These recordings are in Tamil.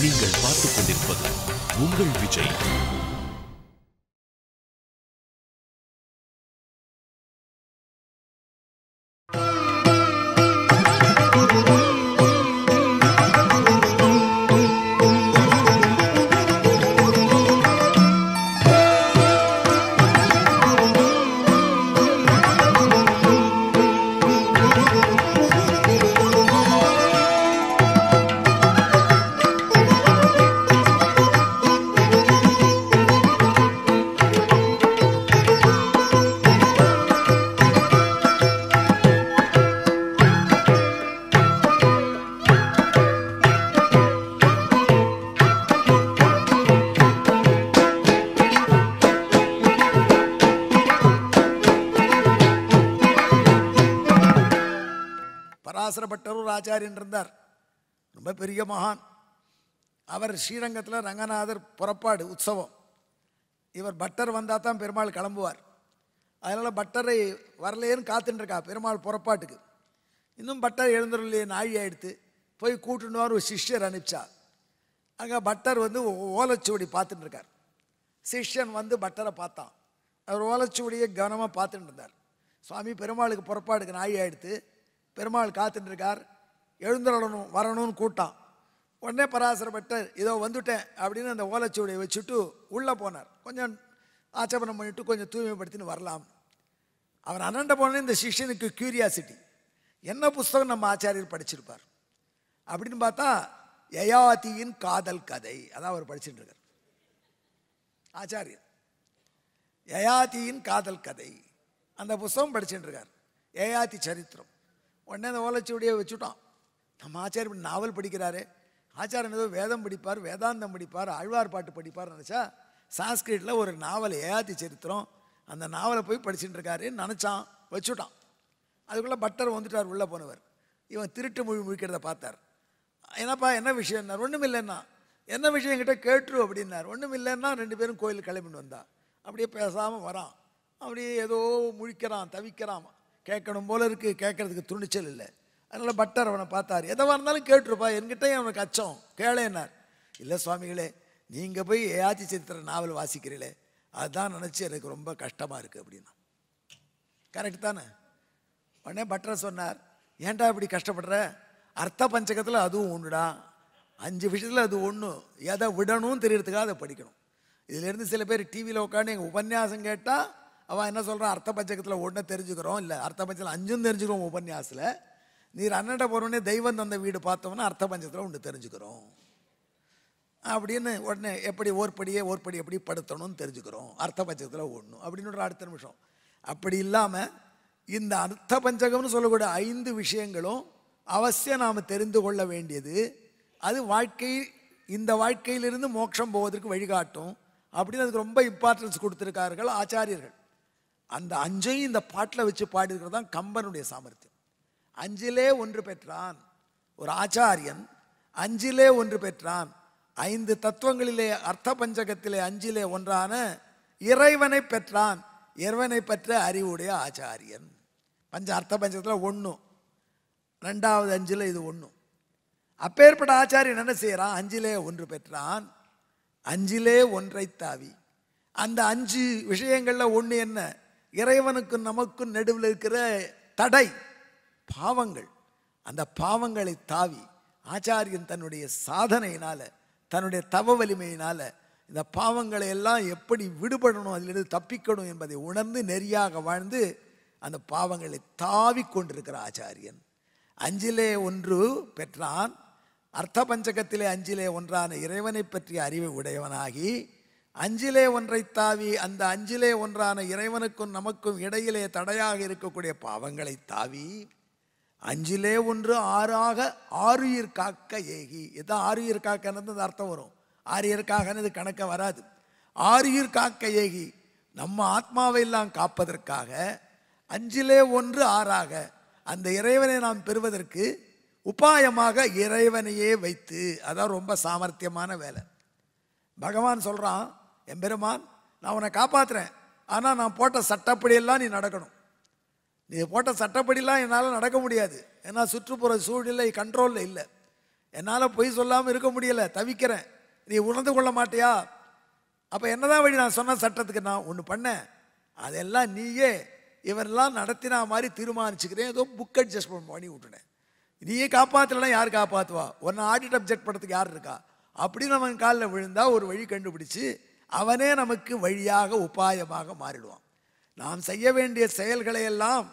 நீங்கள் பார்த்துக் கொண்டிருப்பது உங்கள் விஜய். பராசரப்பட்டர் ஒரு ஆச்சாரியன் இருந்தார், ரொம்ப பெரிய மகான். அவர் ஸ்ரீரங்கத்தில் ரங்கநாதர் புறப்பாடு உற்சவம். இவர் பட்டர் வந்தால் தான் பெருமாள் கிளம்புவார். அதனால் பட்டரை வரலேன்னு காத்துட்டுருக்கா பெருமாள் புறப்பாட்டுக்கு. இன்னும் பட்டர் எழுந்துருளையே நாழி ஆகிடுத்து. போய் கூட்டுன்னு ஒரு சிஷ்யர் அனுப்பிச்சா. அங்கே பட்டர் வந்து ஓலைச்சுவடி பார்த்துட்டு இருக்கார். சிஷ்யன் வந்து பட்டரை பார்த்தான். அவர் ஓலைச்சுவடியை கவனமாக பார்த்துட்டு இருந்தார். சுவாமி பெருமாளுக்கு புறப்பாடுக்கு நாழி ஆகிடுத்து, பெருமாள் காத்துட்டுருக்கார், எழுந்துடணும் வரணும்னு கூட்டான். உடனே பராசரப்பட்டர் இதோ வந்துட்டேன் அப்படின்னு அந்த ஓலைச்சுவடியை வச்சுட்டு உள்ளே போனார். கொஞ்சம் ஆச்சபனம் பண்ணிவிட்டு கொஞ்சம் தூய்மைப்படுத்தின்னு வரலாம். அவர் அனண்ட போனே இந்த சிஷ்யனுக்கு கியூரியாசிட்டி, என்ன புஸ்தகம் நம்ம ஆச்சாரியர் படிச்சிருப்பார் அப்படின்னு பார்த்தா யயாதியின் காதல் கதை, அதான் அவர் படிச்சுட்டு இருக்கார் ஆச்சாரியர். யயாதியின் காதல் கதை அந்த புஸ்தகம் படிச்சுட்டு இருக்கார், யயாதி சரித்திரம். உடனே அந்த ஓலைச்சுவடியை வச்சுட்டான். நம்ம ஆச்சாரியர் நாவல் படிக்கிறாரு, ஆச்சாரியன் ஏதோ வேதம் படிப்பார், வேதாந்தம் படிப்பார், ஆழ்வார் பாட்டு படிப்பார் நினச்சா சான்ஸ்கிரிட்டில் ஒரு நாவல் யயாதி சரித்திரம், அந்த நாவலை போய் படிச்சுட்டு இருக்காருன்னு நினச்சான், வச்சுட்டான். அதுக்குள்ளே பட்டர் வந்துட்டார். உள்ளே போனவர் இவன் திருட்டு மொழி முழிக்கிறத பார்த்தார். என்னப்பா என்ன விஷயம்னார். ஒன்றும் இல்லைன்னா. என்ன விஷயம் என்கிட்ட கேட்டுரு அப்படின்னார். ஒன்றும் இல்லைன்னா ரெண்டு பேரும் கோயிலுக்கு கிளம்பின்னு வந்தா. அப்படியே பேசாமல் வரான், அப்படியே ஏதோ முழிக்கிறான், தவிக்கிறான். கேட்கணும் போல இருக்குது, கேட்கறதுக்கு துணிச்சல் இல்லை. அதனால் பட்டர் அவனை பார்த்தார். எதவாக இருந்தாலும் கேட்டுருப்பா, என்கிட்ட அவனுக்கு அச்சம் கேளேன்னார். இல்லை சுவாமிகளே, நீங்கள் போய் ஏயாச்சி சரித்திர நாவல் வாசிக்கிறீங்களே அதுதான் நினச்சி எனக்கு ரொம்ப கஷ்டமாக இருக்குது அப்படின்னா. கரெக்ட் தானே? உடனே பட்டர் சொன்னார், ஏன்டா இப்படி கஷ்டப்படுற? அர்த்த பஞ்சகத்தில் அதுவும் ஒன்றுடா, 5 விஷயத்தில் அது ஒன்று. எதை விடணும்னு தெரியறதுக்காக அதை படிக்கணும். இதுலேருந்து சில பேர் டிவியில் உட்காந்து எங்கள் உபன்யாசம் கேட்டால் அவன் என்ன சொல்கிறான், அர்த்த பஞ்சகத்தில் ஒன்றை தெரிஞ்சுக்கிறோம், இல்லை அர்த்த பஞ்சத்தில் 5 தெரிஞ்சுக்கிறோம் உபன்யாசத்தில். நீர் அண்ணன்ட்ட போகிறோடனே தெய்வம் தந்த வீடு பார்த்தோம்னா அர்த்த பஞ்சத்தில் ஒன்று தெரிஞ்சுக்கிறோம் அப்படின்னு. உடனே எப்படி ஓர்படி எப்படி படுத்தணும்னு தெரிஞ்சுக்கிறோம், அர்த்த பஞ்சகத்தில் ஒன்று அப்படின்னு அடுத்த நிமிஷம். அப்படி இல்லாமல் இந்த அர்த்த பஞ்சகம்னு சொல்லக்கூடிய 5 விஷயங்களும் அவசியம் நாம் தெரிந்து கொள்ள வேண்டியது. அது இந்த வாழ்க்கையிலிருந்து மோட்சம் போவதற்கு வழிகாட்டும் அப்படின்னு அதுக்கு ரொம்ப இம்பார்ட்டன்ஸ் கொடுத்துருக்கார்கள் ஆச்சாரியர்கள். அந்த 5ஐயும் இந்த பாட்டில் வச்சு பாடியிருக்கிறது தான் கம்பனுடைய சாமர்த்தியம். 5லே 1 பெற்றான் ஒரு ஆச்சாரியன், 5லே 1 பெற்றான். 5 தத்துவங்களிலே அர்த்த பஞ்சகத்திலே 5லே 1ஆன இறைவனை பெற்றான். இறைவனை பெற்ற அறிவுடைய ஆச்சாரியன். அர்த்த பஞ்சகத்தில் 1, 2வது 5ல் இது 1. அப்பேற்பட்ட ஆச்சாரியன் என்ன செய்யறான்? 5லே 1 பெற்றான், 5லே 1ஐ தாவி. அந்த 5 விஷயங்கள்ல 1 என்ன? இறைவனுக்கும் நமக்கும் நடுவில் இருக்கிற தடை பாவங்கள். அந்த பாவங்களை தாவி ஆச்சாரியன் தன்னுடைய சாதனையினால, தன்னுடைய தவ வலிமையினால இந்த பாவங்களை எல்லாம் எப்படி விடுபடணும், அதிலிருந்து தப்பிக்கணும் என்பதை உணர்ந்து நெறியாக வாழ்ந்து அந்த பாவங்களை தாவி கொண்டிருக்கிற ஆச்சாரியன். 5லே 1 பெற்றான். அர்த்த பஞ்சகத்திலே 5லே 1ஆன இறைவனை பற்றிய அறிவை உடையவனாகி 5லே 1ஐ தாவி அந்த 5லே 1ஆன இறைவனுக்கும் நமக்கும் இடையிலே தடையாக இருக்கக்கூடிய பாவங்களை தாவி 5லே 1 6ஆக ஆருயிர் காக்க ஏகி. இதுதான் ஆருயிர் காக்கன்னு அர்த்தம் வரும். ஆரியர் காக்கன்னு கணக்க வராது. ஆருயிர் காக்க ஏகி நம்ம ஆத்மாவை எல்லாம் காப்பதற்காக 5லே 1 6ஆக அந்த இறைவனை நாம் பெறுவதற்கு உபாயமாக இறைவனையே வைத்து, அதான் ரொம்ப சாமர்த்தியமான வேலை. பகவான் சொல்கிறான், எம்பெருமான் நான் உன்னை காப்பாற்றுறேன், ஆனால் நான் போட்ட சட்டப்படியெல்லாம் நீ நடக்கணும். நீ போட்ட சட்டப்படிலாம் என்னால் நடக்க முடியாது, ஏன்னா சுற்றுப்புற சூழ்நிலை கண்ட்ரோலில் இல்லை. என்னால் பொய் சொல்லாமல் இருக்க முடியலை, தவிக்கிறேன், நீ உணர்ந்து கொள்ள மாட்டியா? அப்போ என்னதான் வழி? நான் சொன்ன சட்டத்துக்கு நான் ஒன்று பண்ணேன், அதெல்லாம் நீயே இவரெல்லாம் நடத்தினா மாதிரி தீர்மானிச்சுக்கிறேன், ஏதோ புக் அட்ஜஸ்ட்மெண்ட் பண்ணி விட்டுனேன். நீயே காப்பாற்றலைன்னா யார் காப்பாற்றுவா? உன்னை ஆடிட் அப்ஜெக்ட் பண்ணுறதுக்கு யார் இருக்கா? அப்படின்னு அவன் காலில் விழுந்தா ஒரு வழி கண்டுபிடிச்சு அவனே நமக்கு வழியாக உபாயமாக மாறிடுவான். நாம் செய்ய வேண்டிய செயல்களை எல்லாம்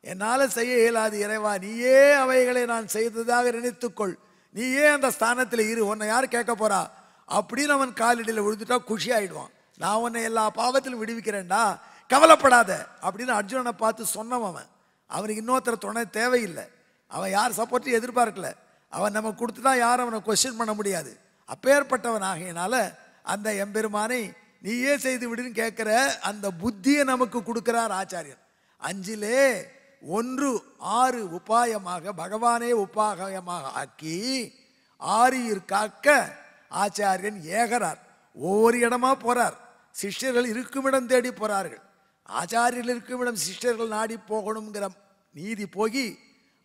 என்னால் செய்ய இயலாது இறைவா, நீயே அவைகளை நான் செய்ததாக நினைத்துக்கொள், நீயே அந்த ஸ்தானத்தில் இரு, உன்னை யார் கேட்க போறா அப்படின்னு அவன் காலடியில் விழுந்துட்டா குஷி ஆயிடுவான். நான் உன்னை எல்லா பாவத்திலும் விடுவிக்கிறேன்டா, கவலைப்படாத அப்படின்னு அர்ஜுனனை பார்த்து சொன்னவன். அவனுக்கு இன்னொருத்தர் துணை தேவையில்லை, அவன் யார் சப்போர்ட்டும் எதிர்பார்க்கல, அவன் நம்ம கொடுத்துட்டா யாரும் அவனை கொஸ்டின் பண்ண முடியாது. அப்பேற்பட்டவன் ஆகையினால அந்த எம்பெருமானை நீயே செய்து விடுன்னு கேட்குற அந்த புத்தியை நமக்கு கொடுக்கிறார் ஆச்சாரியன். 5லே 1 6 உபாயமாக பகவானே உபாயமாக ஆக்கி 6 காக்க ஆச்சாரியன் ஏகரார். ஒவ்வொரு இடமா போறார், சிஷ்யர்கள் இருக்குமிடம் தேடி போறார்கள். ஆச்சாரியர்கள் இருக்குமிடம் சிஷ்யர்கள் நாடி போகணுங்கிற நீதி போகி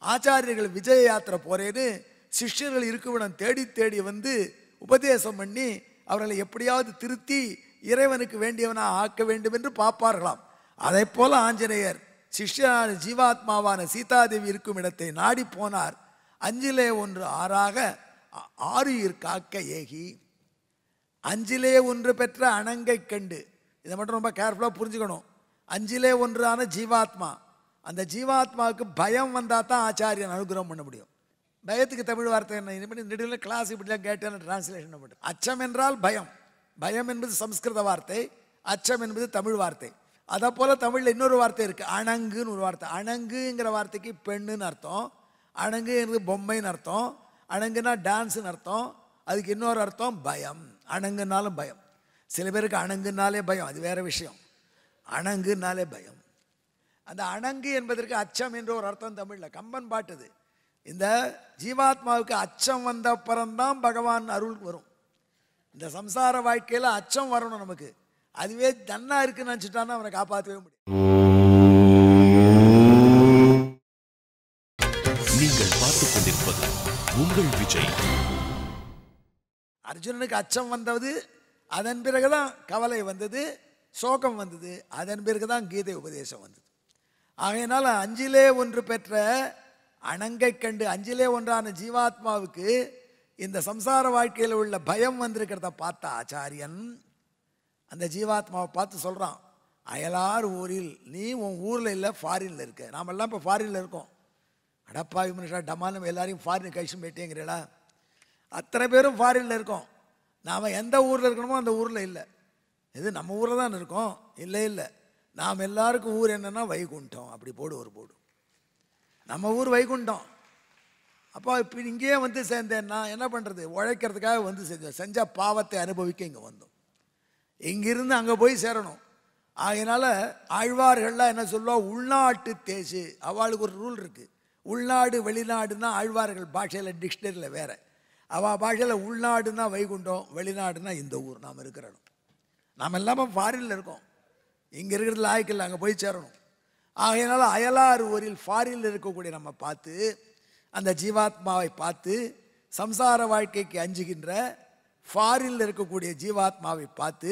ஆச்சாரியர்கள் விஜய யாத்திரை போறேன்னு சிஷ்யர்கள் இருக்குமிடம் தேடி தேடி வந்து உபதேசம் பண்ணி அவர்களை எப்படியாவது திருத்தி இறைவனுக்கு வேண்டியவனா ஆக்க வேண்டும் என்று பார்ப்பார்களாம். அதை போல ஆஞ்சநேயர் சிஷ்யனான ஜீவாத்மாவான சீதாதேவி இருக்கும் இடத்தை நாடி போனார். 5லே 1 6ஆக 6 காக்க ஏகி 5லே 1 பெற்ற அணங்கை கண்டு. இதை மட்டும் ரொம்ப கேர்ஃபுல்லாக புரிஞ்சுக்கணும். 5லே 1 ஆன ஜீவாத்மா, அந்த ஜீவாத்மாவுக்கு பயம் வந்தால் தான் ஆச்சாரியன் அனுகிரகம் பண்ண முடியும். பயத்துக்கு தமிழ் வார்த்தை என்ன? இனிமேல் நெடுவில் கிளாஸ் இப்படிலாம் கேட்டேன்னு டிரான்ஸ்லேஷன் பண்ணுறேன். அச்சம் என்றால் பயம், பயம் என்பது சம்ஸ்கிருத வார்த்தை, அச்சம் என்பது தமிழ் வார்த்தை. அதை போல் தமிழில் இன்னொரு வார்த்தை இருக்குது, அணங்குன்னு ஒரு வார்த்தை. அணங்குங்கிற வார்த்தைக்கு பெண்ணுன்னு அர்த்தம், அணங்குங்கிறது பொம்மைன்னு அர்த்தம், அணங்குனா டான்ஸுன்னு அர்த்தம். அதுக்கு இன்னொரு அர்த்தம் பயம். அணங்குனாலும் பயம். சில பேருக்கு அணங்குனாலே பயம், அது வேற விஷயம். அணங்குனாலே பயம். அந்த அணங்கு என்பதற்கு அச்சம் என்ற ஒரு அர்த்தம் தமிழில். கம்பன் பாட்டுது. இந்த ஜீவாத்மாவுக்கு அச்சம் வந்த அப்புறம்தான் பகவான் அருள் வரும். இந்த சம்சார வாழ்க்கையில் அச்சம் வரணும் நமக்கு. அதுவே தன்னா இருக்குன்னு நினச்சிட்டான்னா அவனை காப்பாற்றவே முடியும். நீங்கள் பார்த்துக் கொண்டிருப்பது உங்கள் விஜய். அர்ஜுனனுக்கு அச்சம் வந்தது, அதன் பிறகுதான் கவலை வந்தது, சோகம் வந்தது, அதன் பிறகுதான் கீதை உபதேசம் வந்தது. ஆகையினால 5லே 1 பெற்ற அணங்கை கண்டு 5லே 1ஆன ஜீவாத்மாவுக்கு இந்த சம்சார வாழ்க்கையில் உள்ள பயம் வந்திருக்கிறத பார்த்த ஆச்சாரியன் அந்த ஜீவாத்மாவை பார்த்து சொல்கிறான், அயலார் ஊரில் நீ உன் ஊரில் இல்லை ஃபாரினில் இருக்க. நாமெல்லாம் இப்போ ஃபாரினில் இருக்கோம். அடப்பாவி மனுஷா டமாலும் எல்லாரையும் ஃபாரின் கழிச்சு போயிட்டேங்கிறீங்களா? அத்தனை பேரும் ஃபாரினில் இருக்கோம். நாம் எந்த ஊரில் இருக்கணுமோ அந்த ஊரில் இல்லை. இது நம்ம ஊரில் தான் இருக்கோம். இல்லை இல்லை, நாம் எல்லாருக்கும் ஊர் என்னென்னா வைகுண்டம். அப்படி போடு ஒரு போடு. நம்ம ஊர் வைகுண்டம். அப்போ இப்போ இங்கேயே வந்து சேர்ந்தேன்னா என்ன பண்ணுறது? உழைக்கிறதுக்காக வந்து செஞ்ச பாவத்தை அனுபவிக்க இங்கே வந்தோம். இங்கிருந்து அங்கே போய் சேரணும். ஆகையினால ஆழ்வார்கள்லாம் என்ன சொல்லுவா, உள்நாட்டு தேசு. அவளுக்கு ஒரு ரூல் இருக்குது. உள்நாடு வெளிநாடுன்னா ஆழ்வார்கள் பாஷையில் டிக்ஷனரியில் வேறு. அவள் பாஷையில் உள்நாடுன்னா வைகுண்டம், வெளிநாடுனா இந்த ஊர் நாம் இருக்கிற இடம். நாம் எல்லாமே ஃபாரினில் இருக்கோம். இங்கே இருக்கிறது லாய்க்கில்லை, அங்கே போய் சேரணும். ஆகையினால அயலார் ஊரில் ஃபாரினில் இருக்கக்கூடிய நம்ம பார்த்து அந்த ஜீவாத்மாவை பார்த்து சம்சார வாழ்க்கைக்கு அஞ்சுகின்ற ஃபாரினில் இருக்கக்கூடிய ஜீவாத்மாவை பார்த்து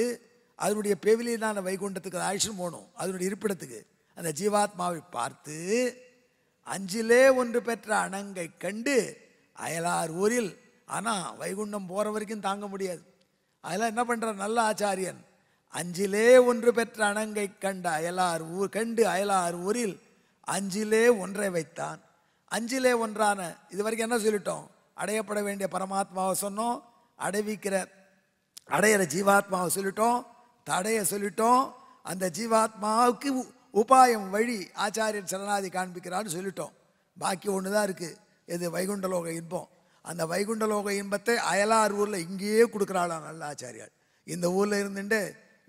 அதனுடைய பெவிலியனான வைகுண்டத்துக்கு அழைச்சிட்டு போகணும். அதனுடைய இருப்பிடத்துக்கு அந்த ஜீவாத்மாவை பார்த்து 5லே 1 பெற்ற அணங்கை கண்டு அயலார் ஊரில். ஆனால் வைகுண்டம் போகிற வரைக்கும் தாங்க முடியாது. அதெல்லாம் என்ன பண்ணுற நல்ல ஆச்சாரியன், 5லே 1 பெற்ற அணங்கை கண்டு அயலார் ஊரில் 5லே 1 வைத்தான். 5லே 1ஆன இது வரைக்கும் என்ன சொல்லிட்டோம்? அடையப்பட வேண்டிய பரமாத்மாவை சொன்னோம், அடையிற ஜீவாத்மாவை சொல்லிட்டோம், தடைய சொல்லிட்டோம், அந்த ஜீவாத்மாவுக்கு உபாயம் வழி ஆச்சாரியன் சரணாதி காண்பிக்கிறான்னு சொல்லிட்டோம். பாக்கி ஒன்று தான் இருக்குது. இது வைகுண்டலோக இன்பம். அந்த வைகுண்டலோக இன்பத்தை அயலார் ஊரில் இங்கேயே கொடுக்குறாளாம் நல்ல ஆச்சாரியால். இந்த ஊரில் இருந்துட்டு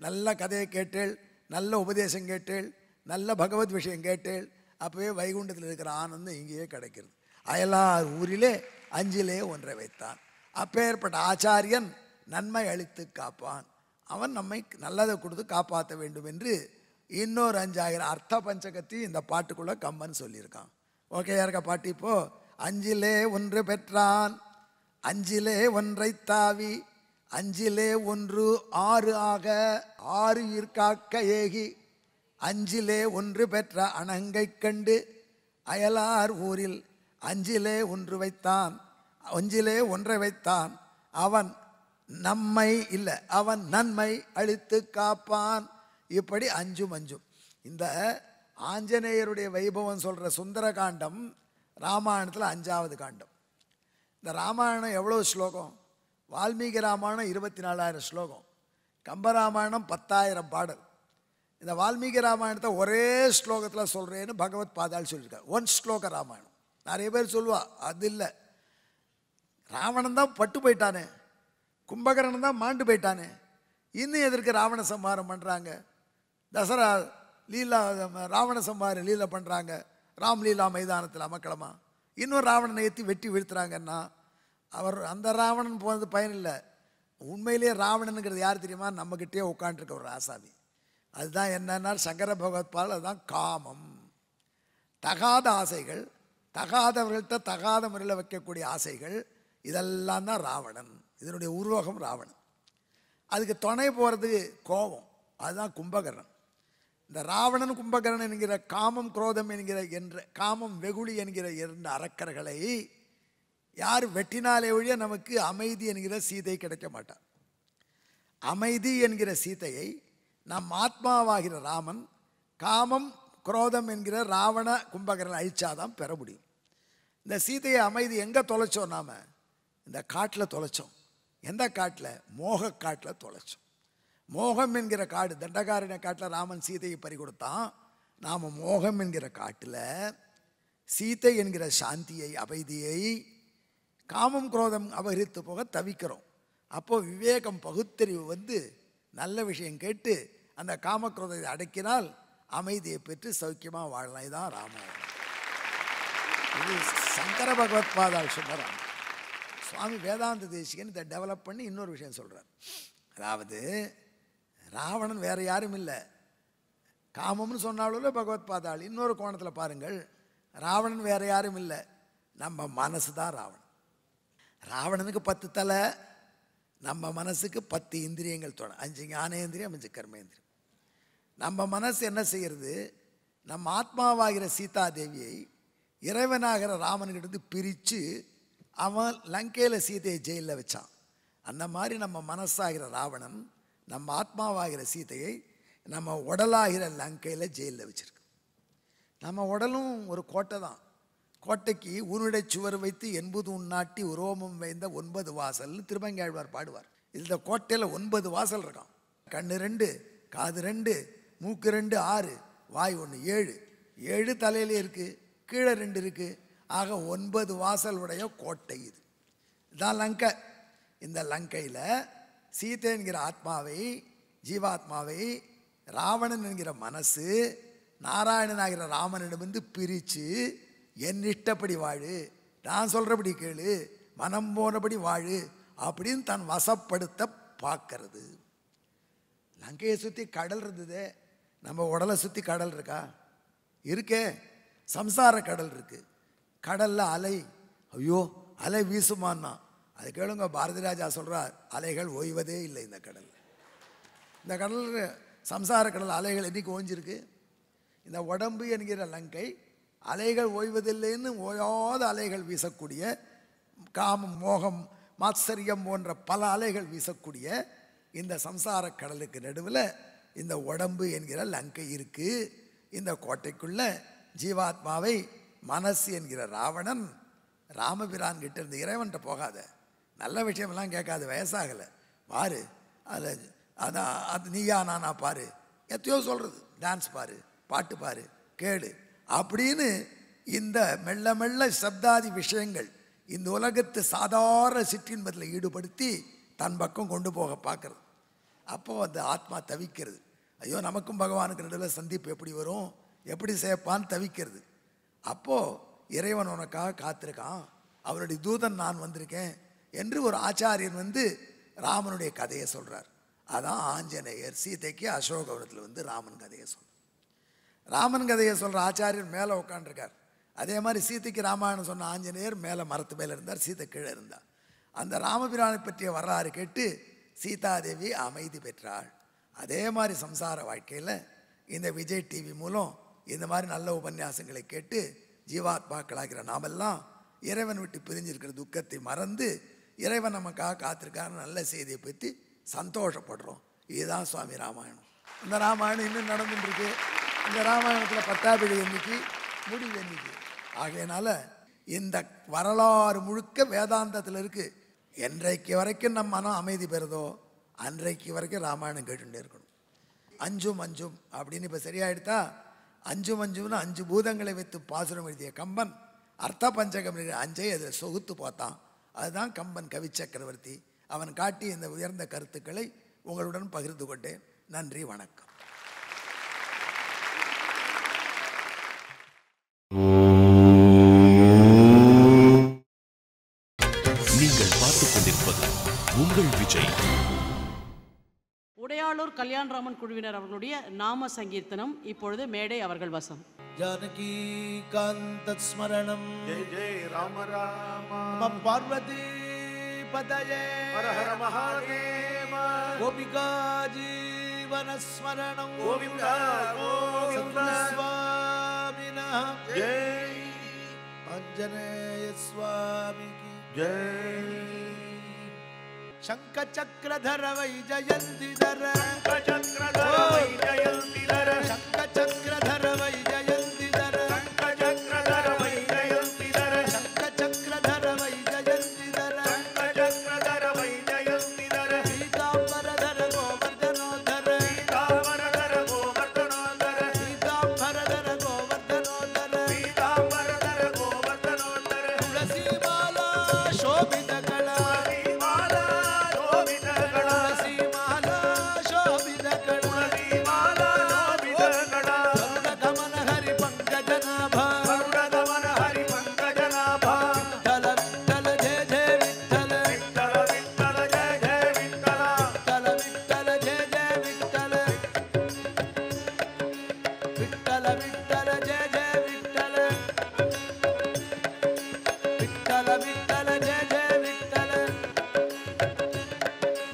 நல்ல கதையை கேட்டேள், நல்ல உபதேசம் கேட்டேள், நல்ல பகவத் விஷயம் கேட்டேள், அப்போவே வைகுண்டத்தில் இருக்கிற ஆனந்தம் இங்கேயே கிடைக்கிறது. அயலார் ஊரிலே 5லே 1 வைத்தான். அப்பேற்பட்ட ஆச்சாரியன் நன்மை அளித்து காப்பான். அவன் நம்மை நல்லதை கொடுத்து காப்பாற்ற வேண்டும் என்று இன்னொரு 5000 அர்த்த பஞ்சகத்தையும் இந்த பாட்டுக்குள்ளே கம்பன் சொல்லியிருக்கான். ஓகே, யாருக்கா பாட்டு? இப்போது 5லே 1 பெற்றான், அஞ்சிலே ஒன்றை தாவி அஞ்சிலே ஒன்று ஆறு ஆக ஆறு உயிர்காக்க ஏகி அஞ்சிலே ஒன்று பெற்ற அணங்கை கண்டு அயலார் ஊரில் அஞ்சிலே ஒன்று வைத்தான் அஞ்சிலே ஒன்றை வைத்தான் அவன் நம்மை இல்லை அவன் நன்மை அழித்து காப்பான். இப்படி அஞ்சும் அஞ்சும். இந்த ஆஞ்சநேயருடைய வைபவம் சொல்கிற சுந்தர காண்டம் ராமாயணத்தில் 5வது காண்டம். இந்த ராமாயணம் எவ்வளோ ஸ்லோகம்? வால்மீகி ராமாயணம் 24,000 ஸ்லோகம், கம்பராமாயணம் 10,000 பாடல். இந்த வால்மீகி ராமாயணத்தை ஒரே ஸ்லோகத்தில் சொல்கிறேன்னு பகவத் பாதாள் சொல்லியிருக்கார். 1 ஸ்லோக ராமாயணம். நிறைய பேர் சொல்லுவா அது இல்லை, ராவணன் தான் பட்டு போயிட்டானே, கும்பகரணன் தான் மாண்டு போயிட்டானே, இன்னும் எதற்கு ராவண சம்ஹாரம் பண்ணுறாங்க? தசரா லீலா ராவண சம்ஹாரம் லீலா பண்ணுறாங்க ராம்லீலா மைதானத்தில் அமக்களமா. இன்னும் ராவணனை ஏற்றி வெட்டி வீழ்த்துறாங்கன்னா அவர் அந்த ராவணன் போனது பயனில்லை. உண்மையிலேயே ராவணனுங்கிறது யார் தெரியுமா? நம்மக்கிட்டே உட்காந்துருக்க ஒரு ஆசாமி. அதுதான் என்னன்னா சங்கர பகவத்பால், அதுதான் காமம். தகாத ஆசைகள், தகாதவர்கள்ட்ட தகாத முறையில் வைக்கக்கூடிய ஆசைகள், இதெல்லாம் தான் ராவணன். இதனுடைய உருவகம் ராவணன். அதுக்கு துணை போகிறது கோபம், அதுதான் கும்பகர்ணன். இந்த ராவணன் கும்பகர்ணன் என்கிற காமம் குரோதம் என்கிற என்ற காமம் வெகுளி என்கிற 2 அரக்கர்களை யார் வெட்டினாலே ஒழிய நமக்கு அமைதி என்கிற சீதை கிடைக்க மாட்டார். அமைதி என்கிற சீதையை நம் ஆத்மாவாகிற ராமன் காமம் குரோதம் என்கிற ராவண கும்பகர்ணன் அழிச்சாதான் பெற முடியும். இந்த சீதையை அமைதி எங்கே தொலைச்சோம்? நாம் இந்த காட்டில் தொலைச்சோம். எந்த காட்டில்? மோக காட்டில் தொலைச்சோம். மோகம் என்கிற காடு, தண்டகாரண்ய காட்டில் ராமன் சீதையை பறி கொடுத்தான். நாம் மோகம் என்கிற காட்டில் சீதை என்கிற சாந்தியை அமைதியை காமம் குரோதம் அபகரித்து போக தவிக்கிறோம். அப்போது விவேகம் பகுத்தறிவு வந்து நல்ல விஷயம் கேட்டு அந்த காமக்ரோதத்தை அடக்கினால் அமைதியை பெற்று சௌக்கியமாக வாழலாம். இதுதான் ராமாயணம். இது சங்கர பகவத் பாதாள் சொன்னார். சுவாமி வேதாந்த தேசிகன் இதை டெவலப் பண்ணி இன்னொரு விஷயம் சொல்கிறார். அதாவது ராவணன் வேறு யாரும் இல்லை, காமம்னு சொன்னாலும் பகவத் பாதாள். இன்னொரு கோணத்தில் பாருங்கள், ராவணன் வேறு யாரும் இல்லை, நம்ம மனசு தான் ராவணன். ராவணனுக்கு 10 தலை, நம்ம மனசுக்கு 10 இந்திரியங்கள் தோணும். 5 ஞானேந்திரியம், 5 கர்மேந்திரியம். நம்ம மனசு என்ன செய்கிறது? நம்ம ஆத்மாவாகிற சீதாதேவியை இறைவனாகிற ராமனுக்கிட்ட பிரித்து அவன் லங்கையில் சீதையை ஜெயிலில் வச்சான். அந்த மாதிரி நம்ம மனசாகிற ராவணன் நம்ம ஆத்மாவாகிற சீதையை நம்ம உடலாகிற லங்கையில் ஜெயிலில் வச்சிருக்கு. நம்ம உடலும் ஒரு கோட்டை தான். கோட்டைக்கு உன்னுடைய சுவர் வைத்து 80 உன்னாட்டி உரோமம் வைந்த 9 வாசல்னு திருமங்கையாழ்வார் பாடுவார். இந்த கோட்டையில் 9 வாசல் இருக்கான். கண்ணு 2, காது 2, மூக்கு 2, 6, வாய் 1, 7. 7 தலையிலே இருக்குது, கீழே 2 இருக்குது. ஆக 9 வாசல் உடைய கோட்டை இது. இதான் லங்கை. இந்த லங்கையில் சீதை என்கிற ஆத்மாவை, ஜீவாத்மாவை ராவணன் என்கிற மனசு நாராயணன் ஆகிற ராமனிடமிருந்து பிரித்து என் இஷ்டப்படி வாழு, நான் சொல்கிறபடி கேளு, மனம் போனபடி வாழு அப்படின்னு தன் வசப்படுத்த பார்க்கறது. லங்கையை சுற்றி கடல் இருந்தது, நம்ம உடலை சுற்றி கடல் இருக்கா? இருக்கே, சம்சார கடல் இருக்குது. கடலில் அலை, ஐயோ அலை வீசுமான்னா அது கேளுங்க. பாரதி ராஜா சொல்கிறார், அலைகள் ஓய்வதே இல்லை இந்த கடல். இந்த கடல் சம்சார கடல் அலைகள் என்றைக்கு ஓஞ்சிருக்கு? இந்த உடம்பு என்கிற லங்கை அலைகள் ஓய்வதில்லைன்னு ஓயாத அலைகள் வீசக்கூடிய, காமம் மோகம் மாத்சரியம் போன்ற பல அலைகள் வீசக்கூடிய இந்த சம்சார கடலுக்கு நடுவில் இந்த உடம்பு என்கிற லங்கை இருக்குது. இந்த கோட்டைக்குள்ள ஜீவாத்மாவை மனசு என்கிற ராவணன் ராமபிரான் கிட்ட இருந்து இறைவன்கிட்ட போகாத, நல்ல விஷயமெல்லாம் கேட்காது, வயசாகலை பாரு, அது நீயா நானா பாரு, எத்தையோ சொல்கிறது, டான்ஸ் பாரு, பாட்டு பாரு, கேளு அப்படின்னு இந்த மெல்ல மெல்ல சப்தாதி விஷயங்கள் இந்த உலகத்து சாதாரண சிற்றின்பத்தில் ஈடுபடுத்தி தன் பக்கம் கொண்டு போக பார்க்கறது. அப்போது அந்த ஆத்மா தவிக்கிறது. ஐயோ நமக்கும் பகவானுக்கு நடுவில் சந்திப்பு எப்படி வரும், எப்படி சேர்ப்பான்னு தவிக்கிறது. அப்போது இறைவன் உனக்காக காத்திருக்கான், அவருடைய தூதன் நான் வந்திருக்கேன் என்று ஒரு ஆச்சாரியன் வந்து ராமனுடைய கதையை சொல்கிறார். அதான் ஆஞ்சநேயர் சீதைக்கு அசோகவனத்தில் வந்து ராமன் கதையை சொல்கிறார். ராமன் கதையை சொல்கிற ஆச்சாரியர் மேலே உட்காண்டிருக்கார். அதே மாதிரி சீதைக்கு ராமாயணம் சொன்ன ஆஞ்சநேயர் மேலே மரத்து மேலே இருந்தார், சீதை கீழே இருந்தார். அந்த ராமபிரானை பற்றிய வரலாறு கேட்டு சீதாதேவி அமைதி பெற்றாள். அதே மாதிரி சம்சார வாழ்க்கையில் இந்த விஜய் டிவி மூலம் இந்த மாதிரி நல்ல உபன்யாசங்களை கேட்டு ஜீவாத்மாக்களாகிற நாமெல்லாம் இறைவன் விட்டு பிரிஞ்சிருக்கிற துக்கத்தை மறந்து இறைவன் நமக்காக காத்திருக்கான நல்ல செய்தியை பற்றி சந்தோஷப்படுறோம். இதுதான் சுவாமி ராமாயணம். இந்த ராமாயணம் இன்னும் நடந்துட்டுருக்கு. இந்த ராமாயணத்தில் பட்டாபிடி எண்ணிக்கை முடிவு எண்ணிக்கை ஆகையினால இந்த வரலாறு முழுக்க வேதாந்தத்தில் இருக்குது. என்றைக்கு வரைக்கும் நம்ம மனம் அமைதி பெறுதோ அன்றைக்கு வரைக்கும் ராமாயணம் கேட்டுகிட்டே இருக்கணும். அஞ்சும் அஞ்சும் அப்படின்னு இப்போ சரியாயிடுதா? அஞ்சும் அஞ்சும்னு 5 பூதங்களை வைத்து பாசுரம் எழுதிய கம்பன் அர்த்த பஞ்சகம் அஞ்சை அதில் சொகுத்து போத்தான். அதுதான் கம்பன் கவி சக்கரவர்த்தி. அவன் காட்டிய இந்த உயர்ந்த கருத்துக்களை உங்களுடன் பகிர்ந்து கொண்டேன். நன்றி, வணக்கம். நீங்கள் பார்த்துக் கொண்டிருப்பது உங்கள் விஜய். உடையாளூர் கல்யாணராமன் குழுவினர் அவர்களுடைய நாம சங்கீர்த்தனம் இப்பொழுது மேடை அவர்கள் வசம். जानकी कांत स्मरणम जय जय राम राम मम पार्वती पतये हर हर महादेव गोपिका जीवन स्मरणम गोविंदा गोविंदा स्वामिनः जय आंजनेय स्वामी की जय शंख चक्रधर वैजयंतीधर चक्रधर वैजयंतीधर शंख चक्रधर वैजयंतीधर शंख चक्रधर वैजयंतीधर शंख चक्रधर वैजयंतीधर शंख चक्रधर वैजयंतीधर पीतांबरधर गोवर्धनोधर पीतांबरधर गोवर्धनोधर पीतांबरधर गोवर्धनोधर पीतांबरधर गोवर्धनोधर तुलसी माला शोभित कला माला शोभित गणा तुलसी माला शोभित कला माला शोभित गणा गमन हरि पंकज नाभा करुणगमन हरि पंकजनाभा विठ्ठल विठ्ठल जय जय विठ्ठल विठ्ठल विठ्ठल जय जय विठ्ठल विठ्ठल विठ्ठल जय जय विठ्ठल विठ्ठल विठ्ठल जय जय विठ्ठल विठ्ठल विठ्ठल जय जय विठ्ठल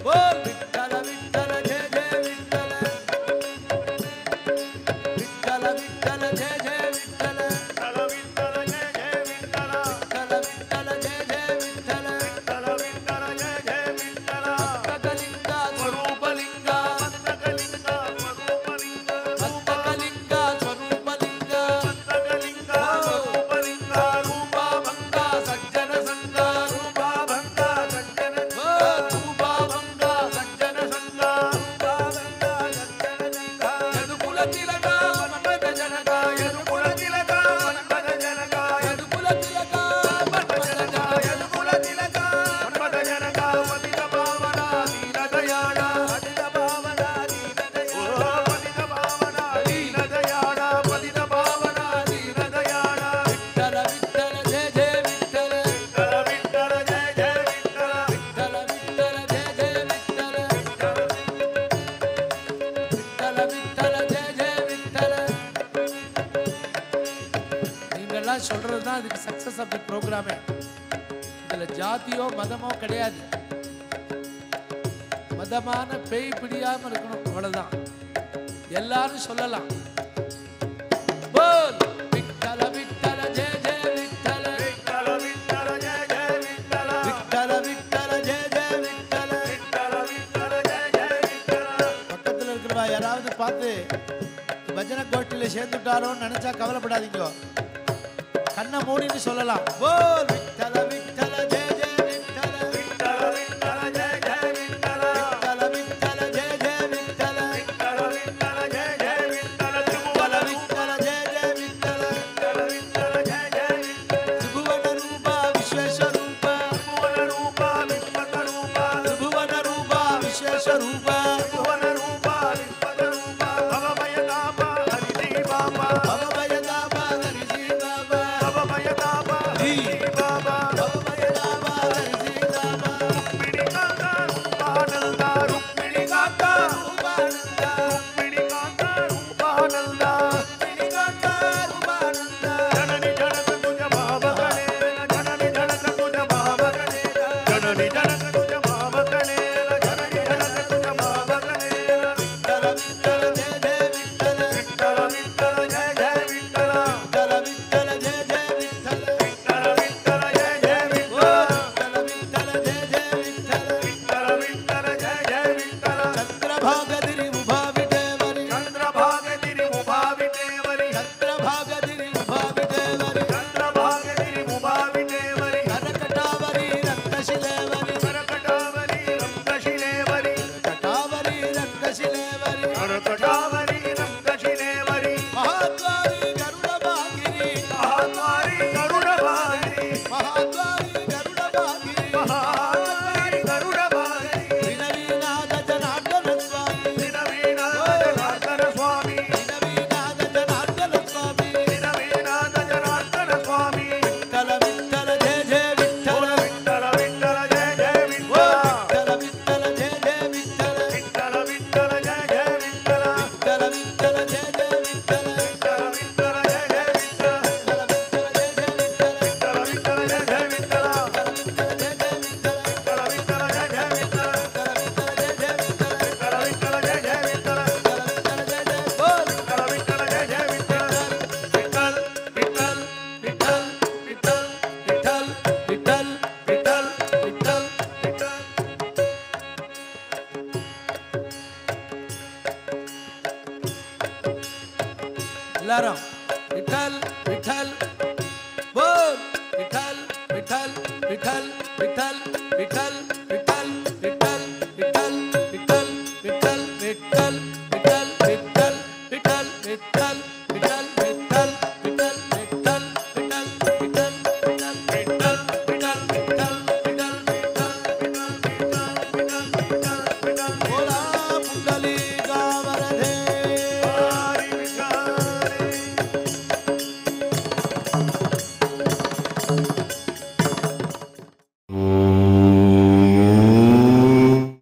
बोल विठ्ठल विठ्ठल जय जय विठ्ठल विठ्ठल विठ्ठल जय जय विठ्ठल विठ्ठल विठ्ठल जय जय विठ्ठल विठ्ठल विठ्ठल जय जय विठ्ठल विठ्ठल विठ्ठल जय जय विठ्ठल हस्तकलिंगा स्वरूपलिंगा हस्तकलिंगा स्वरूपलिंगा हस्तकलिंगा स्वरूपलिंगा हस्तकलिंगा स्वरूपलिंगा रूपाभंगा सज्जन संगा रूपाभंगा सज्जन रूपाभंगा सज्जन संगा रूपाभंगा सज्जन जंगा यदुकुल तिलका मन्मथ जनका यदुकुल तिलका मन्मथ जनका यदुकुल तिलका मन्मथ जनका यदुकुल तिलका मन्मथ जनका पतित पावना दीन दयाळा पतित पावना दीन दयाळा पतित पावना दीन दयाळा पतित पावना दीन दयाळा विठ्ठल विठ्ठल जय जय विठ्ठल विठ्ठल विठ्ठल जय जय विठ्ठल विठ्ठल विठ्ठल जय जय विठ्ठल विठ्ठल विठ्ठल जय जय विठ्ठल நீங்கெல்லாம் சொல்றது தான் இதுக்கு சக்சஸ் ஆஃப் தி ப்ரோக்ராமே. இதுல ஜாதியோ மதமோ கிடையாது. மதமான பேய் பிடியாம இருக்கணும், அவ்வளவுதான். எல்லாரும் சொல்லலாம். போல் விட்டல விட்டல ஜெய ஜெய விட்டல विठ्ठल विठ्ठल जय जय विठ्ठल விட்டல விட்டல ஜெய ஜெய விட்டல. विठ्ठल विठ्ठल जय जय विठ्ठल பக்கத்துல இருக்கிறவா யாராவது பார்த்து பஜனை கோஷ்டியில சேர்ந்துட்டாரோன்னு நினைச்சா கவலைப்படாதீங்க. கண்ணை மூடின்னு சொல்லலாம். போல் விட்டல விட்டல ஜெய ஜெய விட்டல विठ्ठल विठ्ठल जय जय विठ्ठल விட்டல விட்டல ஜெய ஜெய விட்டல विठ्ठल विठ्ठल जय जय विठ्ठल விட்டல விட்டல ஜெய ஜெய விட்டல विठ्ठल विठ्ठल जय जय विठ्ठल திரிபுவன ரூபா விஸ்வேஸ்வரூபா भुवन रूपा विश्वत रूपा திரிபுவன ரூபா விஸ்வேஸ்வரூபா भुवन रूपा विश्वत रूपा भवभयदापा हरिजी बाबा பவபயதாபா ஹரிஜி பாபா भवभयदापा हरिजी बाबा பவபயதாபா ஹரிஜி பாபா रुक्मिणी कांता रूपानंदा रुक्मिणी कांता ரூபானந்தா रुक्मिणी कांता रूपानंदा வினிகாந்தா ரூபானந்தா जननी जनक तुझ भाव गणे जननी जनक तुझ भाव गणे जननी எல்லாரும்